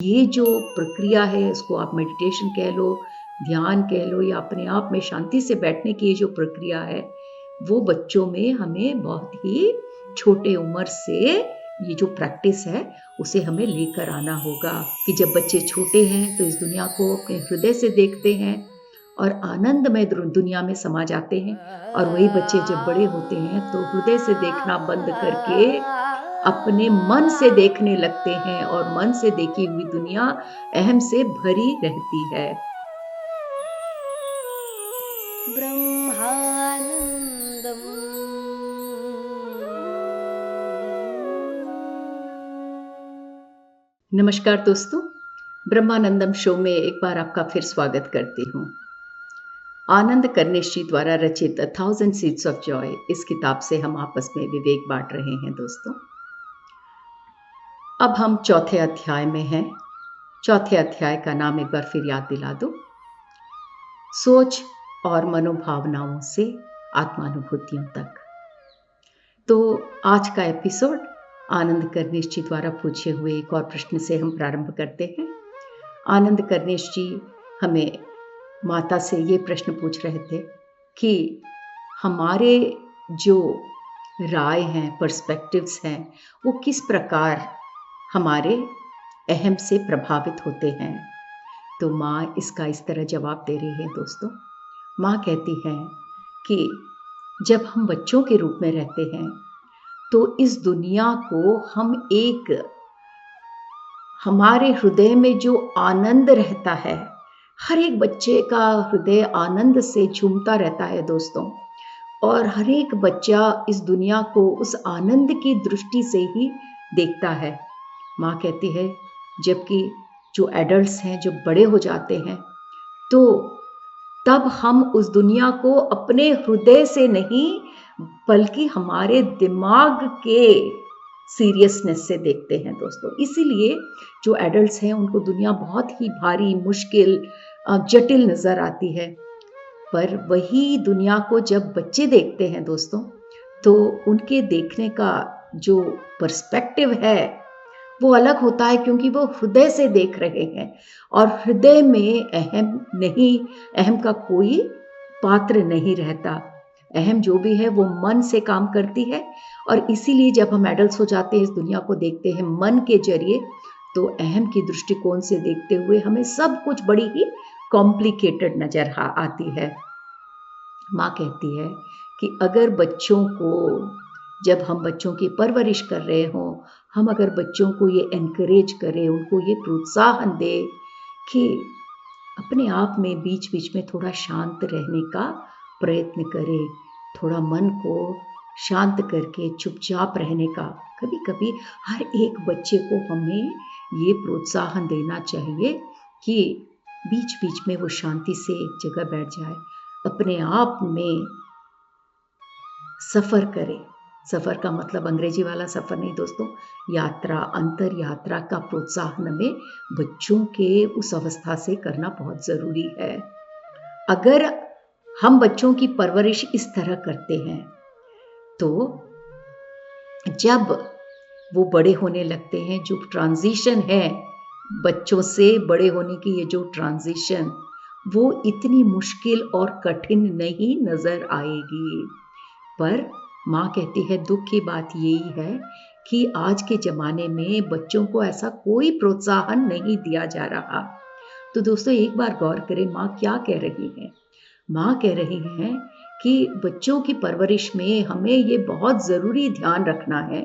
ये जो प्रक्रिया है इसको आप मेडिटेशन कह लो, ध्यान कह लो या अपने आप में शांति से बैठने की ये जो प्रक्रिया है वो बच्चों में हमें बहुत ही छोटे उम्र से ये जो प्रैक्टिस है उसे हमें लेकर आना होगा कि जब बच्चे छोटे हैं तो इस दुनिया को अपने हृदय से देखते हैं और आनंदमय दुनिया में समा जाते हैं। और वही बच्चे जब बड़े होते हैं तो हृदय से देखना बंद करके अपने मन से देखने लगते हैं और मन से देखी हुई दुनिया अहम से भरी रहती है। ब्रह्मानंदम। नमस्कार दोस्तों, ब्रह्मानंदम शो में एक बार आपका फिर स्वागत करती हूँ। आनंद करनेश जी द्वारा रचित 1000 सीड्स ऑफ जॉय इस किताब से हम आपस में विवेक बांट रहे हैं दोस्तों। अब हम चौथे अध्याय में हैं। चौथे अध्याय का नाम एक बार फिर याद दिला दो, सोच और मनोभावनाओं से आत्मानुभूतियों तक। तो आज का एपिसोड आनंद करनेश जी द्वारा पूछे हुए एक और प्रश्न से हम प्रारंभ करते हैं। आनंद करनेश जी हमें माता से ये प्रश्न पूछ रहे थे कि हमारे जो राय हैं, पर्सपेक्टिव्स हैं, वो किस प्रकार हमारे अहम से प्रभावित होते हैं। तो माँ इसका इस तरह जवाब दे रही है दोस्तों। माँ कहती है कि जब हम बच्चों के रूप में रहते हैं तो इस दुनिया को हम एक हमारे हृदय में जो आनंद रहता है, हर एक बच्चे का हृदय आनंद से झूमता रहता है दोस्तों। और हर एक बच्चा इस दुनिया को उस आनंद की दृष्टि से ही देखता है। माँ कहती है जबकि जो एडल्ट्स हैं, जो बड़े हो जाते हैं, तो तब हम उस दुनिया को अपने हृदय से नहीं बल्कि हमारे दिमाग के सीरियसनेस से देखते हैं दोस्तों। इसीलिए जो एडल्ट्स हैं उनको दुनिया बहुत ही भारी, मुश्किल, जटिल नजर आती है। पर वही दुनिया को जब बच्चे देखते हैं दोस्तों, तो उनके देखने का जो पर्सपेक्टिव है वो अलग होता है, क्योंकि वो हृदय से देख रहे हैं और हृदय में अहम का कोई पात्र नहीं रहता। अहम जो भी है वो मन से काम करती है। और इसीलिए जब हम एडल्ट्स हो जाते हैं, इस दुनिया को देखते हैं मन के जरिए, तो अहम की दृष्टिकोण से देखते हुए हमें सब कुछ बड़ी ही कॉम्प्लिकेटेड नजर आती है। माँ कहती है कि अगर बच्चों को, जब हम बच्चों की परवरिश कर रहे हों, हम अगर बच्चों को ये एनकरेज करें, उनको ये प्रोत्साहन दें कि अपने आप में बीच बीच में थोड़ा शांत रहने का प्रयत्न करें, थोड़ा मन को शांत करके चुपचाप रहने का, कभी कभी हर एक बच्चे को हमें ये प्रोत्साहन देना चाहिए कि बीच बीच में वो शांति से एक जगह बैठ जाए, अपने आप में सफ़र करे। सफ़र का मतलब अंग्रेजी वाला सफ़र नहीं दोस्तों, यात्रा, अंतर यात्रा का प्रोत्साहन हमें बच्चों के उस अवस्था से करना बहुत ज़रूरी है। अगर हम बच्चों की परवरिश इस तरह करते हैं तो जब वो बड़े होने लगते हैं, जो ट्रांजिशन है बच्चों से बड़े होने की, ये जो ट्रांजिशन, वो इतनी मुश्किल और कठिन नहीं नज़र आएगी। पर माँ कहती है दुख की बात यही है कि आज के ज़माने में बच्चों को ऐसा कोई प्रोत्साहन नहीं दिया जा रहा। तो दोस्तों एक बार गौर करें माँ क्या कह रही हैं। माँ कह रही हैं कि बच्चों की परवरिश में हमें ये बहुत ज़रूरी ध्यान रखना है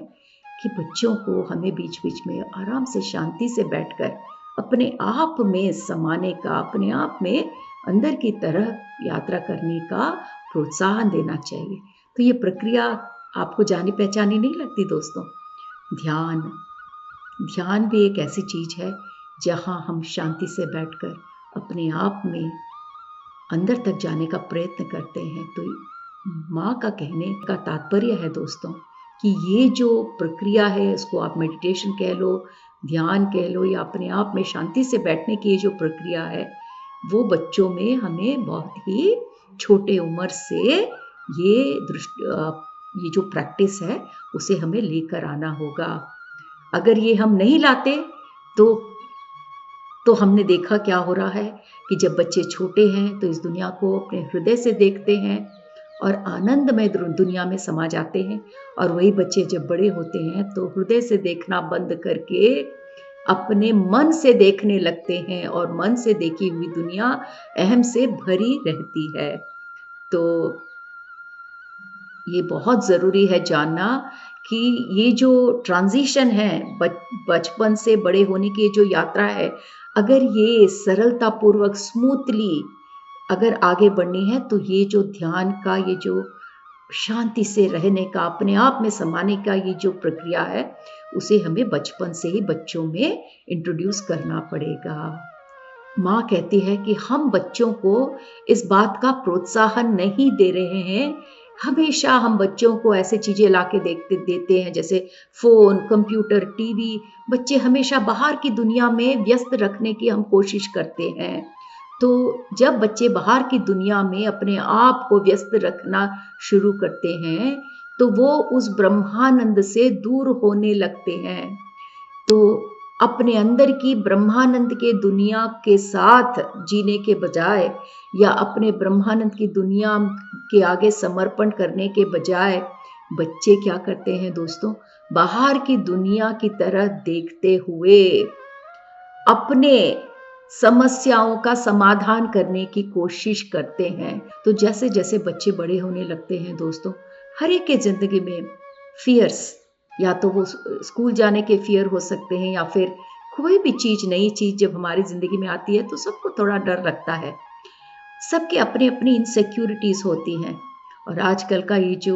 कि बच्चों को हमें बीच बीच में आराम से शांति से बैठकर अपने आप में समाने का, अपने आप में अंदर की तरह यात्रा करने का प्रोत्साहन देना चाहिए। तो ये प्रक्रिया आपको जानी पहचानी नहीं लगती दोस्तों। ध्यान भी एक ऐसी चीज है जहां हम शांति से बैठकर अपने आप में अंदर तक जाने का प्रयत्न करते हैं। तो माँ का कहने का तात्पर्य है दोस्तों कि ये जो प्रक्रिया है, इसको आप मेडिटेशन कह लो, ध्यान कह लो या अपने आप में शांति से बैठने की ये जो प्रक्रिया है, वो बच्चों में हमें बहुत ही छोटे उम्र से ये जो प्रैक्टिस है उसे हमें लेकर आना होगा। अगर ये हम नहीं लाते तो तो हमने देखा क्या हो रहा है कि जब बच्चे छोटे हैं तो इस दुनिया को अपने हृदय से देखते हैं और आनंदमय दुनिया में समा जाते हैं, और वही बच्चे जब बड़े होते हैं तो हृदय से देखना बंद करके अपने मन से देखने लगते हैं, और मन से देखी हुई दुनिया अहम से भरी रहती है। तो ये बहुत ज़रूरी है जानना कि ये जो ट्रांजिशन है बचपन से बड़े होने की जो यात्रा है, अगर ये सरलतापूर्वक स्मूथली अगर आगे बढ़नी है तो ये जो ध्यान का, ये जो शांति से रहने का, अपने आप में समाने का ये जो प्रक्रिया है, उसे हमें बचपन से ही बच्चों में इंट्रोड्यूस करना पड़ेगा। माँ कहती है कि हम बच्चों को इस बात का प्रोत्साहन नहीं दे रहे हैं। हमेशा हम बच्चों को ऐसे चीज़ें लाके देते हैं जैसे फ़ोन, कंप्यूटर, टीवी। बच्चे हमेशा बाहर की दुनिया में व्यस्त रखने की हम कोशिश करते हैं। तो जब बच्चे बाहर की दुनिया में अपने आप को व्यस्त रखना शुरू करते हैं, तो वो उस ब्रह्मानंद से दूर होने लगते हैं। तो अपने अंदर की ब्रह्मानंद के दुनिया के साथ जीने के बजाय, या अपने ब्रह्मानंद की दुनिया के आगे समर्पण करने के बजाय, बच्चे क्या करते हैं दोस्तों, बाहर की दुनिया की तरह देखते हुए अपने समस्याओं का समाधान करने की कोशिश करते हैं। तो जैसे जैसे बच्चे बड़े होने लगते हैं दोस्तों, हर एक के जिंदगी में फियर्स, या तो वो स्कूल जाने के फियर हो सकते हैं, या फिर कोई भी चीज़, नई चीज़ जब हमारी ज़िंदगी में आती है तो सबको थोड़ा डर लगता है। सबके अपनी अपनी इनसिक्योरिटीज़ होती हैं, और आजकल का ये जो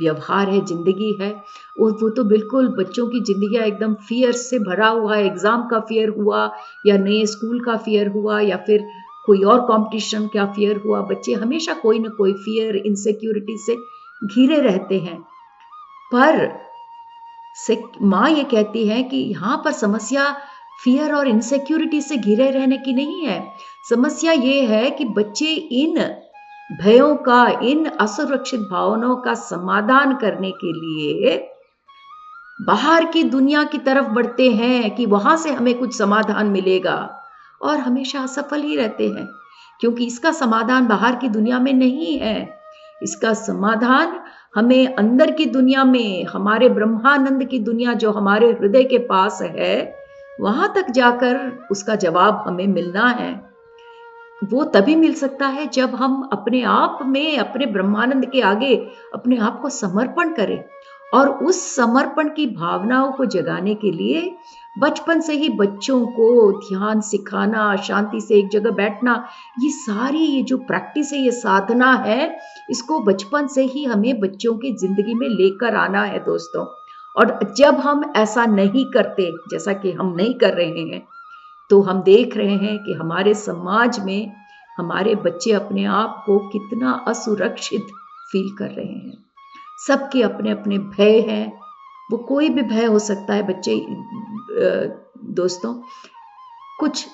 व्यवहार है, ज़िंदगी है, वो तो बिल्कुल बच्चों की ज़िंदगी एकदम फियर से भरा हुआ है। एग्ज़ाम का फियर हुआ, या नए स्कूल का फियर हुआ, या फिर कोई और कंपटीशन का फियर हुआ। बच्चे हमेशा कोई ना कोई फियर, इनसिक्योरिटी से घिरे रहते हैं। पर माँ ये कहती है कि यहाँ पर समस्या फियर और इनसिक्योरिटी से घिरे रहने की नहीं है। समस्या ये है कि बच्चे इन भयों का, इन असुरक्षित भावनाओं का समाधान करने के लिए बाहर की दुनिया की तरफ बढ़ते हैं कि वहां से हमें कुछ समाधान मिलेगा, और हमेशा असफल ही रहते हैं, क्योंकि इसका समाधान बाहर की दुनिया में नहीं है। इसका समाधान हमें अंदर की दुनिया में, हमारे ब्रह्मानंद की दुनिया जो हमारे हृदय के पास है, वहां तक जाकर उसका जवाब हमें मिलना है। वो तभी मिल सकता है जब हम अपने आप में, अपने ब्रह्मानंद के आगे अपने आप को समर्पण करें। और उस समर्पण की भावनाओं को जगाने के लिए बचपन से ही बच्चों को ध्यान सिखाना, शांति से एक जगह बैठना, ये सारी ये जो प्रैक्टिस है, ये साधना है, इसको बचपन से ही हमें बच्चों की जिंदगी में लेकर आना है दोस्तों। और जब हम ऐसा नहीं करते, जैसा कि हम नहीं कर रहे हैं, तो हम देख रहे हैं कि हमारे समाज में हमारे बच्चे अपने आप को कितना असुरक्षित फील कर रहे हैं। सबके अपने अपने भय हैं, वो कोई भी भय हो सकता है। बच्चे दोस्तों, कुछ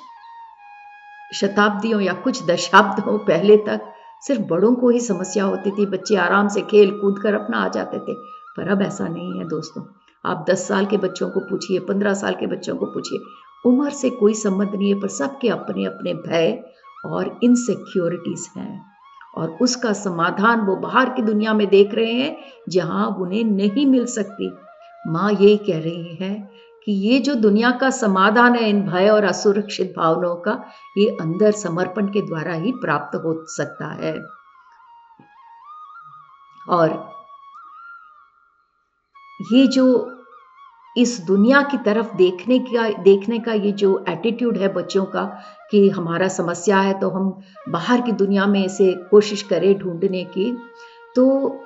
शताब्दियों या कुछ दशाब्दों पहले तक सिर्फ बड़ों को ही समस्या होती थी। बच्चे आराम से खेल कूद कर अपना आ जाते थे, पर अब ऐसा नहीं है दोस्तों। आप 10 साल के बच्चों को पूछिए, 15 साल के बच्चों को पूछिए, उम्र से कोई संबंध नहीं है, पर सबके अपने अपने भय और इनसिक्योरिटीज हैं, और उसका समाधान वो बाहर की दुनिया में देख रहे हैं जहां उन्हें नहीं मिल सकती। माँ यही कह रही है कि ये जो दुनिया का समाधान है इन भय और असुरक्षित भावनाओं का, ये अंदर समर्पण के द्वारा ही प्राप्त हो सकता है। और ये जो इस दुनिया की तरफ देखने का ये जो एटीट्यूड है बच्चों का, कि हमारा समस्या है तो हम बाहर की दुनिया में इसे कोशिश करें ढूंढने की, तो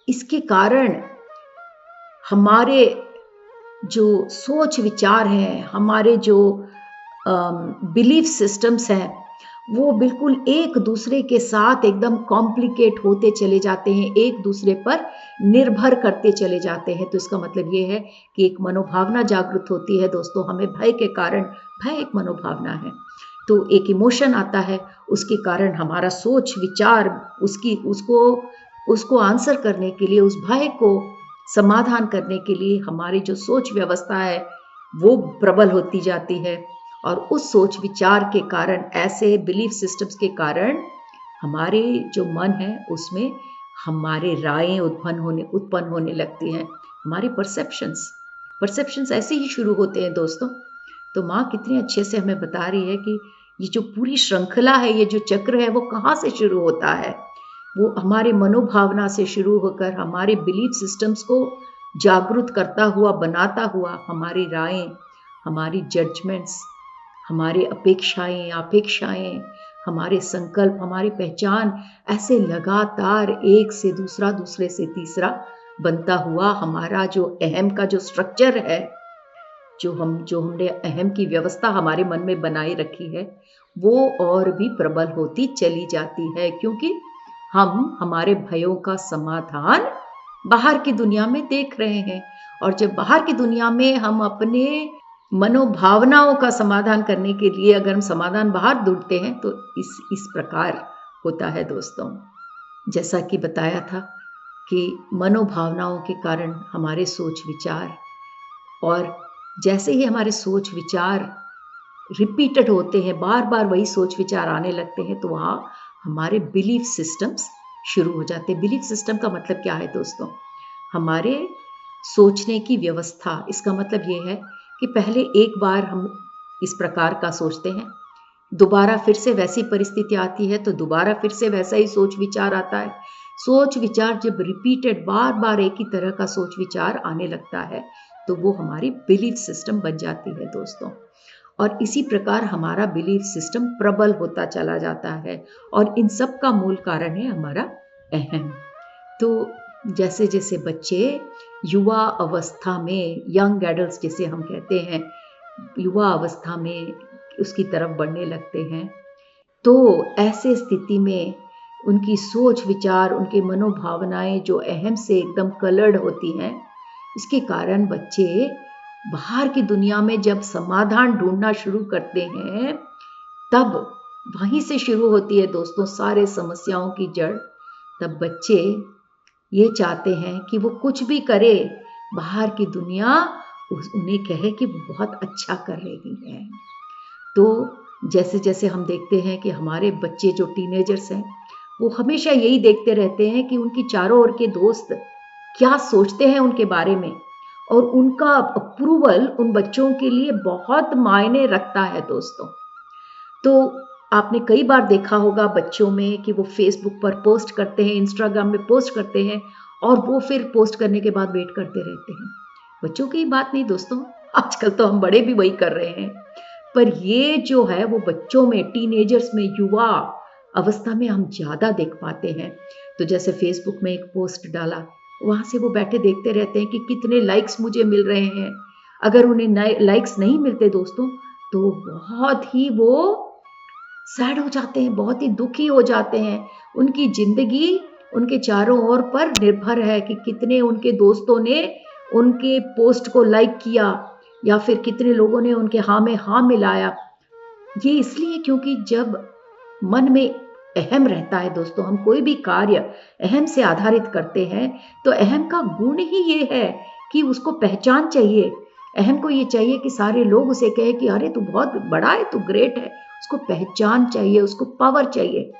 इसके कारण हमारे जो सोच विचार हैं, हमारे जो बिलीफ सिस्टम्स हैं, वो बिल्कुल एक दूसरे के साथ एकदम कॉम्प्लिकेट होते चले जाते हैं, एक दूसरे पर निर्भर करते चले जाते हैं। तो इसका मतलब ये है कि एक मनोभावना जागृत होती है दोस्तों। हमें भय के कारण, भय एक मनोभावना है, तो एक इमोशन आता है, उसके कारण हमारा सोच विचार, उसको आंसर करने के लिए, उस भय को समाधान करने के लिए हमारी जो सोच व्यवस्था है वो प्रबल होती जाती है। और उस सोच विचार के कारण, ऐसे बिलीफ सिस्टम्स के कारण हमारे जो मन है उसमें हमारे रायें उत्पन्न होने लगती हैं, हमारे परसेप्शंस ऐसे ही शुरू होते हैं दोस्तों। तो माँ कितने अच्छे से हमें बता रही है कि ये जो पूरी श्रृंखला है, ये जो चक्र है, वो कहाँ से शुरू होता है। वो हमारे मनोभावना से शुरू होकर हमारे बिलीफ सिस्टम्स को जागरूक करता हुआ, बनाता हुआ, हमारी रायें, हमारी जजमेंट्स, हमारे अपेक्षाएं, हमारे संकल्प, हमारी पहचान, ऐसे लगातार एक से दूसरा, दूसरे से तीसरा बनता हुआ हमारा जो अहम का जो स्ट्रक्चर है, जो हमने अहम की व्यवस्था हमारे मन में बनाए रखी है, वो और भी प्रबल होती चली जाती है, क्योंकि हम हमारे भयों का समाधान बाहर की दुनिया में देख रहे हैं। और जब बाहर की दुनिया में हम अपने मनोभावनाओं का समाधान करने के लिए अगर हम समाधान बाहर ढूंढते हैं तो इस प्रकार होता है दोस्तों। जैसा कि बताया था कि मनोभावनाओं के कारण हमारे सोच विचार, और जैसे ही हमारे सोच विचार रिपीटेड होते हैं, बार बार वही सोच विचार आने लगते हैं, तो वहाँ हमारे बिलीफ सिस्टम्स शुरू हो जाते हैं। बिलीफ सिस्टम का मतलब क्या है दोस्तों? हमारे सोचने की व्यवस्था। इसका मतलब ये है कि पहले एक बार हम इस प्रकार का सोचते हैं, दोबारा फिर से वैसी परिस्थिति आती है तो दोबारा फिर से वैसा ही सोच विचार आता है। सोच विचार जब रिपीटेड बार बार एक ही तरह का सोच विचार आने लगता है तो वो हमारी बिलीफ सिस्टम बन जाती है दोस्तों। और इसी प्रकार हमारा बिलीफ सिस्टम प्रबल होता चला जाता है, और इन सब का मूल कारण है हमारा अहम। तो जैसे जैसे बच्चे युवा अवस्था में, यंग एडल्ट्स जिसे हम कहते हैं, युवा अवस्था में उसकी तरफ बढ़ने लगते हैं, तो ऐसे स्थिति में उनकी सोच विचार, उनके मनोभावनाएं जो अहम से एकदम कलर्ड होती हैं, इसके कारण बच्चे बाहर की दुनिया में जब समाधान ढूंढना शुरू करते हैं, तब वहीं से शुरू होती है दोस्तों सारे समस्याओं की जड़। तब बच्चे ये चाहते हैं कि वो कुछ भी करे, बाहर की दुनिया उन्हें कहे कि वो बहुत अच्छा कर रही है। तो जैसे जैसे हम देखते हैं कि हमारे बच्चे जो टीनेजर्स हैं, वो हमेशा यही देखते रहते हैं कि उनकी चारों ओर के दोस्त क्या सोचते हैं उनके बारे में, और उनका अप्रूवल उन बच्चों के लिए बहुत मायने रखता है दोस्तों। तो आपने कई बार देखा होगा बच्चों में कि वो फेसबुक पर पोस्ट करते हैं, इंस्टाग्राम में पोस्ट करते हैं, और वो फिर पोस्ट करने के बाद वेट करते रहते हैं। बच्चों की बात नहीं दोस्तों, आजकल तो हम बड़े भी वही कर रहे हैं, पर ये जो है वो बच्चों में, टीनेजर्स में, युवा अवस्था में हम ज़्यादा देख पाते हैं। तो जैसे फेसबुक में एक पोस्ट डाला, वहाँ से वो बैठे देखते रहते हैं कि कितने लाइक्स मुझे मिल रहे हैं। अगर उन्हें लाइक्स नहीं मिलते दोस्तों तो बहुत ही वो सैड हो जाते हैं, बहुत ही दुखी हो जाते हैं। उनकी जिंदगी उनके चारों ओर पर निर्भर है कि कितने उनके दोस्तों ने उनके पोस्ट को लाइक किया, या फिर कितने लोगों ने उनके हाँ में हाँ मिलाया। ये इसलिए क्योंकि जब मन में अहम रहता है दोस्तों, हम कोई भी कार्य अहम से आधारित करते हैं, तो अहम का गुण ही ये है कि उसको पहचान चाहिए। अहम को ये चाहिए कि सारे लोग उसे कहें कि अरे तू बहुत बड़ा है, तू ग्रेट है। उसको पहचान चाहिए, उसको पावर चाहिए।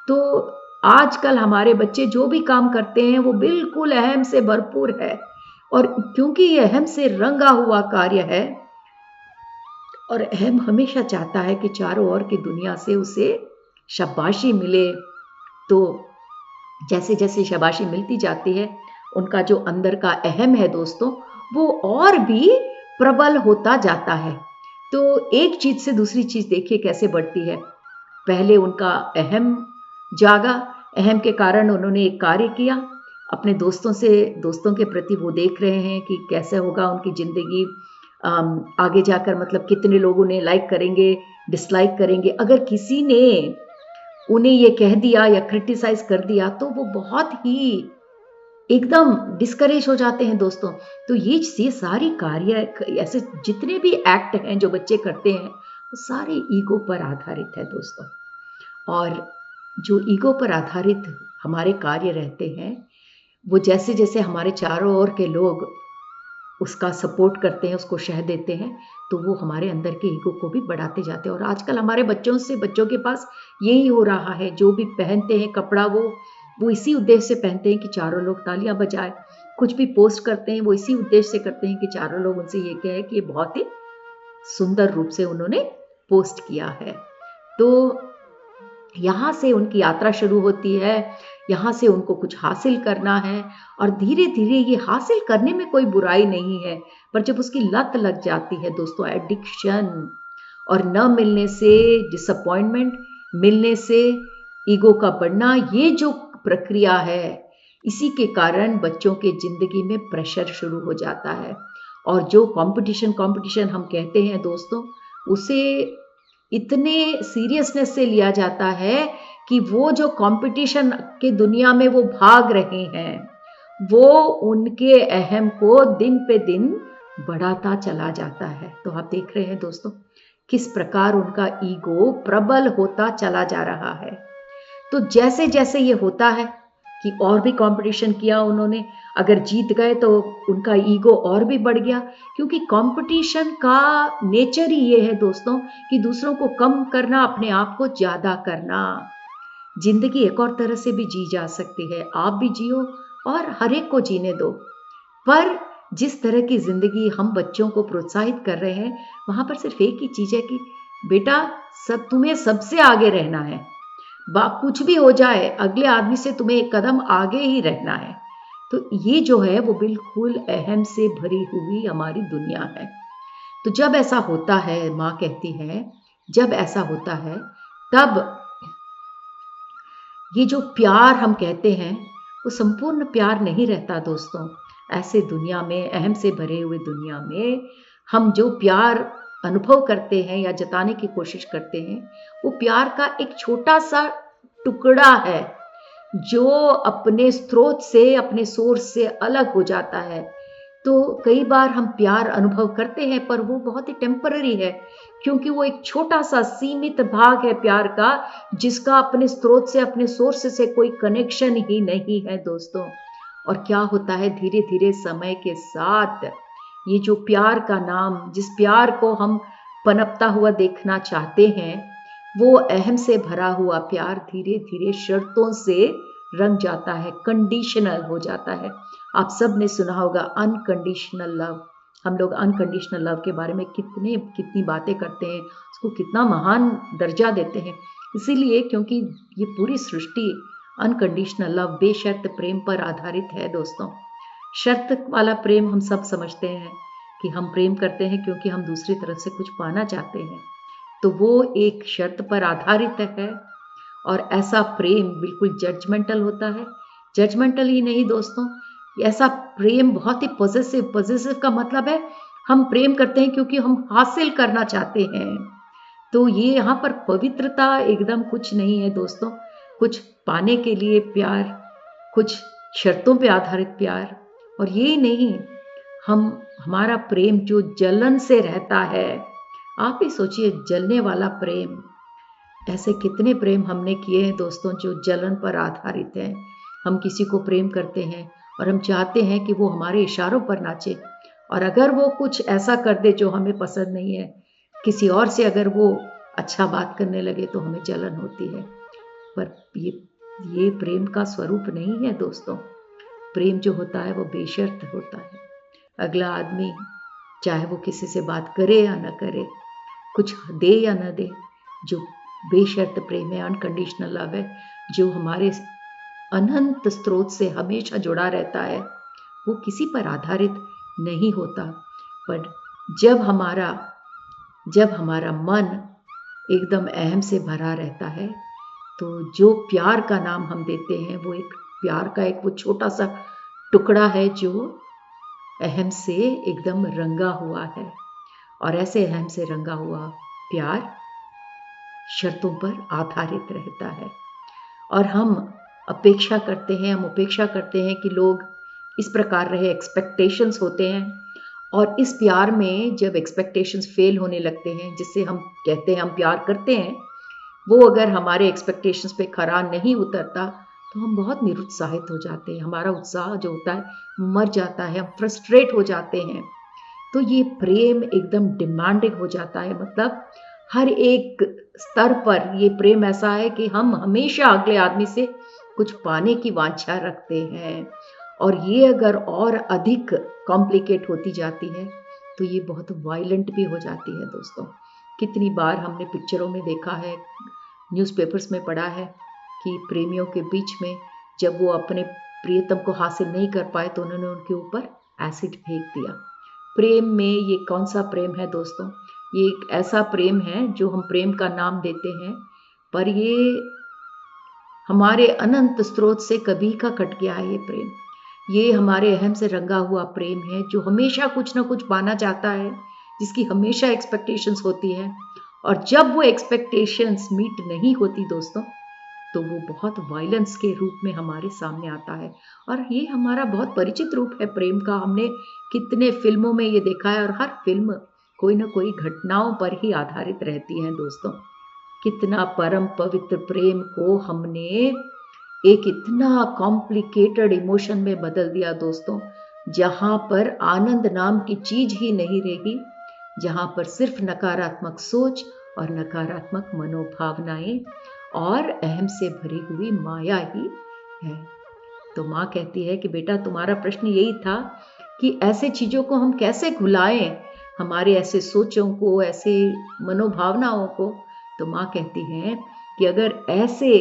तो आजकल हमारे बच्चे जो भी काम करते हैं वो बिल्कुल अहम से भरपूर है, और क्योंकि ये अहम से रंगा हुआ कार्य है, और अहम हमेशा चाहता है कि चारों ओर की दुनिया से उसे शाबाशी मिले। तो जैसे जैसे शाबाशी मिलती जाती है, उनका जो अंदर का अहम है दोस्तों, वो और भी प्रबल होता जाता है। तो एक चीज से दूसरी चीज देखिए कैसे बढ़ती है। पहले उनका अहम जागा, अहम के कारण उन्होंने एक कार्य किया, अपने दोस्तों के प्रति वो देख रहे हैं कि कैसे होगा उनकी जिंदगी आगे जाकर, मतलब कितने लोग उन्हें लाइक करेंगे, डिसलाइक करेंगे। अगर किसी ने उन्हें ये कह दिया या क्रिटिसाइज कर दिया तो वो बहुत ही एकदम डिस्करेज हो जाते हैं दोस्तों। तो ये सारी कार्य, ऐसे जितने भी एक्ट हैं जो बच्चे करते हैं, वो सारे ईगो पर आधारित है दोस्तों। और जो ईगो पर आधारित हमारे कार्य रहते हैं, वो जैसे जैसे हमारे चारों ओर के लोग उसका सपोर्ट करते हैं, उसको शह देते हैं, तो वो हमारे अंदर के ईगो को भी बढ़ाते जाते हैं। और आजकल हमारे बच्चों के पास यही हो रहा है। जो भी पहनते हैं कपड़ा, वो इसी उद्देश्य से पहनते हैं कि चारों लोग तालियां बजाएं। कुछ भी पोस्ट करते हैं वो इसी उद्देश्य से करते हैं कि चारों लोग उनसे ये कहें कि ये बहुत ही सुंदर रूप से उन्होंने पोस्ट किया है। तो यहाँ से उनकी यात्रा शुरू होती है, यहाँ से उनको कुछ हासिल करना है, और धीरे धीरे ये हासिल करने में कोई बुराई नहीं है, पर जब उसकी लत लग जाती है दोस्तों, एडिक्शन, और न मिलने से डिसअपॉइंटमेंट, मिलने से ईगो का बढ़ना, ये जो प्रक्रिया है, इसी के कारण बच्चों के जिंदगी में प्रेशर शुरू हो जाता है। और जो कंपटीशन हम कहते हैं दोस्तों, उसे इतने सीरियसनेस से लिया जाता है कि वो जो कंपटीशन के दुनिया में वो भाग रहे हैं, वो उनके अहम को दिन पे दिन बढ़ाता चला जाता है। तो आप देख रहे हैं दोस्तों किस प्रकार उनका ईगो प्रबल होता चला जा रहा है। तो जैसे जैसे ये होता है कि और भी कंपटीशन किया उन्होंने, अगर जीत गए तो उनका ईगो और भी बढ़ गया, क्योंकि कंपटीशन का नेचर ही ये है दोस्तों कि दूसरों को कम करना, अपने आप को ज्यादा करना। जिंदगी एक और तरह से भी जी जा सकती है, आप भी जियो और हर एक को जीने दो। पर जिस तरह की जिंदगी हम बच्चों को प्रोत्साहित कर रहे हैं, वहां पर सिर्फ एक ही चीज है कि बेटा, तुम्हें सबसे आगे रहना है। कुछ भी हो जाए, अगले आदमी से तुम्हें एक कदम आगे ही रहना है। तो ये जो है वो बिल्कुल अहम से भरी हुई हमारी दुनिया है। तो जब ऐसा होता है, माँ कहती है, जब ऐसा होता है तब ये जो प्यार हम कहते हैं वो संपूर्ण प्यार नहीं रहता दोस्तों। ऐसे दुनिया में, अहम से भरे हुए दुनिया में, हम जो प्यार अनुभव करते हैं या जताने की कोशिश करते हैं, वो प्यार का एक छोटा सा टुकड़ा है जो अपने स्रोत से, अपने सोर्स से अलग हो जाता है। तो कई बार हम प्यार अनुभव करते हैं, पर वो बहुत ही टेम्पररी है, क्योंकि वो एक छोटा सा सीमित भाग है प्यार का, जिसका अपने स्रोत से, अपने सोर्स से कोई कनेक्शन ही नहीं है दोस्तों। और क्या होता है, धीरे धीरे समय के साथ ये जो प्यार का नाम, जिस प्यार को हम पनपता हुआ देखना चाहते हैं, वो अहम से भरा हुआ प्यार धीरे धीरे शर्तों से रंग जाता है, कंडीशनल हो जाता है। आप सब ने सुना होगा अनकंडीशनल लव। हम लोग अनकंडीशनल लव के बारे में कितनी बातें करते हैं, उसको कितना महान दर्जा देते हैं, इसीलिए क्योंकि ये पूरी सृष्टि अनकंडीशनल लव, बेशर्त प्रेम पर आधारित है दोस्तों। शर्त वाला प्रेम हम सब समझते हैं कि हम प्रेम करते हैं क्योंकि हम दूसरी तरफ से कुछ पाना चाहते हैं, तो वो एक शर्त पर आधारित है। और ऐसा प्रेम बिल्कुल जजमेंटल होता है। जजमेंटल ही नहीं दोस्तों, ऐसा प्रेम बहुत ही पॉजिटिव का मतलब है हम प्रेम करते हैं क्योंकि हम हासिल करना चाहते हैं। तो ये यहाँ पर पवित्रता एकदम कुछ नहीं है दोस्तों, कुछ पाने के लिए प्यार, कुछ शर्तों पे आधारित प्यार। और ये नहीं, हमारा प्रेम जो जलन से रहता है, आप ही सोचिए, जलने वाला प्रेम। ऐसे कितने प्रेम हमने किए हैं दोस्तों जो जलन पर आधारित हैं। हम किसी को प्रेम करते हैं और हम चाहते हैं कि वो हमारे इशारों पर नाचे, और अगर वो कुछ ऐसा कर दे जो हमें पसंद नहीं है, किसी और से अगर वो अच्छा बात करने लगे, तो हमें जलन होती है। पर ये प्रेम का स्वरूप नहीं है दोस्तों। प्रेम जो होता है वो बेशर्त होता है। अगला आदमी चाहे वो किसी से बात करे या न करे, कुछ दे या न दे, जो बेशर्त प्रेम है, अनकंडीशनल लव है, जो हमारे अनंत स्रोत से हमेशा जुड़ा रहता है, वो किसी पर आधारित नहीं होता। पर जब हमारा मन एकदम अहम से भरा रहता है, तो जो प्यार का नाम हम देते हैं, वो एक प्यार का एक वो छोटा सा टुकड़ा है जो अहम से एकदम रंगा हुआ है। और ऐसे अहम से रंगा हुआ प्यार शर्तों पर आधारित रहता है। और हम अपेक्षा करते हैं कि लोग इस प्रकार रहे, एक्सपेक्टेशंस होते हैं। और इस प्यार में जब एक्सपेक्टेशंस फेल होने लगते हैं, जिससे हम कहते हैं हम प्यार करते हैं, वो अगर हमारे एक्सपेक्टेशंस पे खरा नहीं उतरता, तो हम बहुत निरुत्साहित हो जाते हैं, हमारा उत्साह जो होता है मर जाता है, हम फ्रस्ट्रेट हो जाते हैं। तो ये प्रेम एकदम डिमांडिंग हो जाता है, मतलब हर एक स्तर पर ये प्रेम ऐसा है कि हम हमेशा अगले आदमी से कुछ पाने की वांछा रखते हैं। और ये अगर और अधिक कॉम्प्लिकेट होती जाती है तो ये बहुत वायलेंट भी हो जाती है दोस्तों। कितनी बार हमने पिक्चरों में देखा है, न्यूज़पेपर्स में पढ़ा है कि प्रेमियों के बीच में जब वो अपने प्रियतम को हासिल नहीं कर पाए तो उन्होंने उनके ऊपर एसिड फेंक दिया। प्रेम में ये कौन सा प्रेम है दोस्तों? ये एक ऐसा प्रेम है जो हम प्रेम का नाम देते हैं, पर ये हमारे अनंत स्रोत से कभी का कट गया है ये प्रेम। ये हमारे अहम से रंगा हुआ प्रेम है जो हमेशा कुछ ना कुछ पाना चाहता है, जिसकी हमेशा एक्सपेक्टेशंस होती है। और जब वो एक्सपेक्टेशंस मीट नहीं होती दोस्तों, तो वो बहुत वायलेंस के रूप में हमारे सामने आता है। और ये हमारा बहुत परिचित रूप है प्रेम का। हमने कितने फिल्मों में ये देखा है, और हर फिल्म कोई ना कोई घटनाओं पर ही आधारित रहती है दोस्तों। कितना परम पवित्र प्रेम को हमने एक इतना कॉम्प्लिकेटेड इमोशन में बदल दिया दोस्तों, जहाँ पर आनंद नाम की चीज ही नहीं रहेगी, जहाँ पर सिर्फ नकारात्मक सोच और नकारात्मक मनोभावनाएं और अहम से भरी हुई माया ही है। तो माँ कहती है कि बेटा, तुम्हारा प्रश्न यही था कि ऐसे चीज़ों को हम कैसे घुलाएं, हमारे ऐसे सोचों को, ऐसे मनोभावनाओं को। तो माँ कहती है कि अगर ऐसे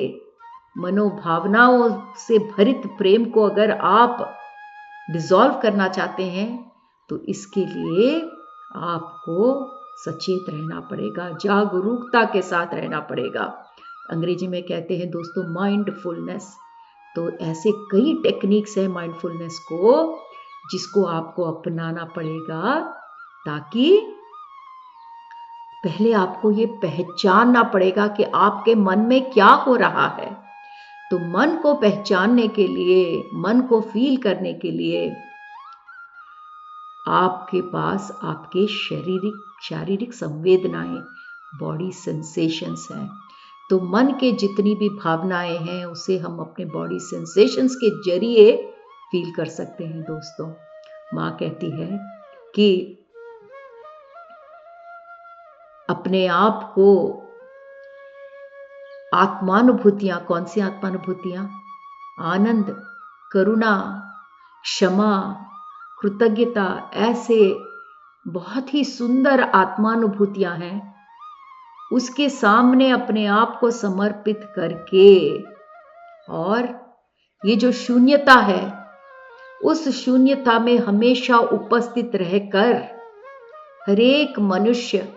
मनोभावनाओं से भरित प्रेम को अगर आप डिसॉल्व करना चाहते हैं, तो इसके लिए आपको सचेत रहना पड़ेगा, जागरूकता के साथ रहना पड़ेगा। अंग्रेजी में कहते हैं दोस्तों माइंडफुलनेस। तो ऐसे कई टेक्निक्स हैं माइंडफुलनेस को, जिसको आपको अपनाना पड़ेगा, ताकि पहले आपको ये पहचानना पड़ेगा कि आपके मन में क्या हो रहा है। तो मन को पहचानने के लिए, मन को फील करने के लिए आपके पास आपके शारीरिक संवेदनाएं, बॉडी सेंसेशंस हैं। तो मन के जितनी भी भावनाएं हैं उसे हम अपने बॉडी सेंसेशंस के जरिए फील कर सकते हैं दोस्तों। माँ कहती है कि अपने आप को आत्मानुभूतियां, कौन सी आत्मानुभूतियां? आनंद, करुणा, क्षमा, कृतज्ञता, ऐसे बहुत ही सुंदर आत्मानुभूतियां हैं। उसके सामने अपने आप को समर्पित करके, और ये जो शून्यता है, उस शून्यता में हमेशा उपस्थित रहकर हर एक मनुष्य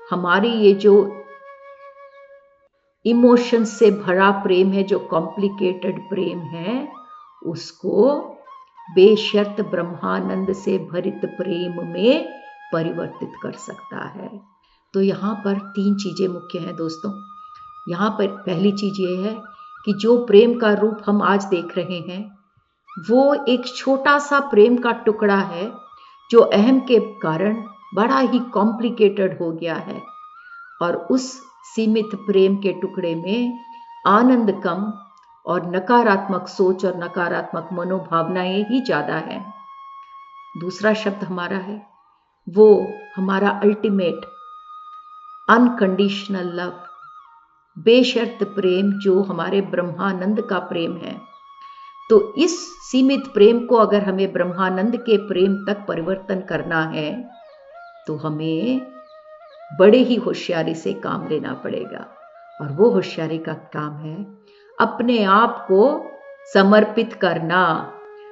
हमारी ये जो इमोशंस से भरा प्रेम है, जो कॉम्प्लिकेटेड प्रेम है, उसको बेशर्त ब्रह्मानंद से भरित प्रेम में परिवर्तित कर सकता है। तो यहाँ पर 3 चीजें मुख्य हैं दोस्तों। यहाँ पर पहली चीज ये है कि जो प्रेम का रूप हम आज देख रहे हैं, वो एक छोटा सा प्रेम का टुकड़ा है जो अहम के कारण बड़ा ही कॉम्प्लिकेटेड हो गया है। और उस सीमित प्रेम के टुकड़े में आनंद कम और नकारात्मक सोच और नकारात्मक मनोभावनाएं ही ज्यादा है। दूसरा शब्द हमारा है, वो हमारा अल्टीमेट अनकंडीशनल लव, बेशर्त प्रेम, जो हमारे ब्रह्मानंद का प्रेम है। तो इस सीमित प्रेम को अगर हमें ब्रह्मानंद के प्रेम तक परिवर्तन करना है, तो हमें बड़े ही होशियारी से काम लेना पड़ेगा। और वो होशियारी का काम है अपने आप को समर्पित करना,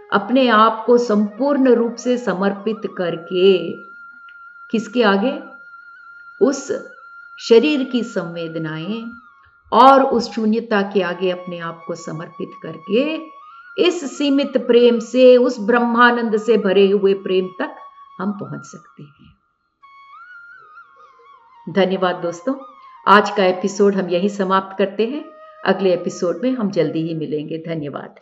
अपने आप को संपूर्ण रूप से समर्पित करके किसके आगे? उस शरीर की संवेदनाएं और उस शून्यता के आगे अपने आप को समर्पित करके इस सीमित प्रेम से, उस ब्रह्मानंद से भरे हुए प्रेम तक हम पहुंच सकते हैं। धन्यवाद दोस्तों। आज का एपिसोड हम यहीं समाप्त करते हैं। अगले एपिसोड में हम जल्दी ही मिलेंगे। धन्यवाद।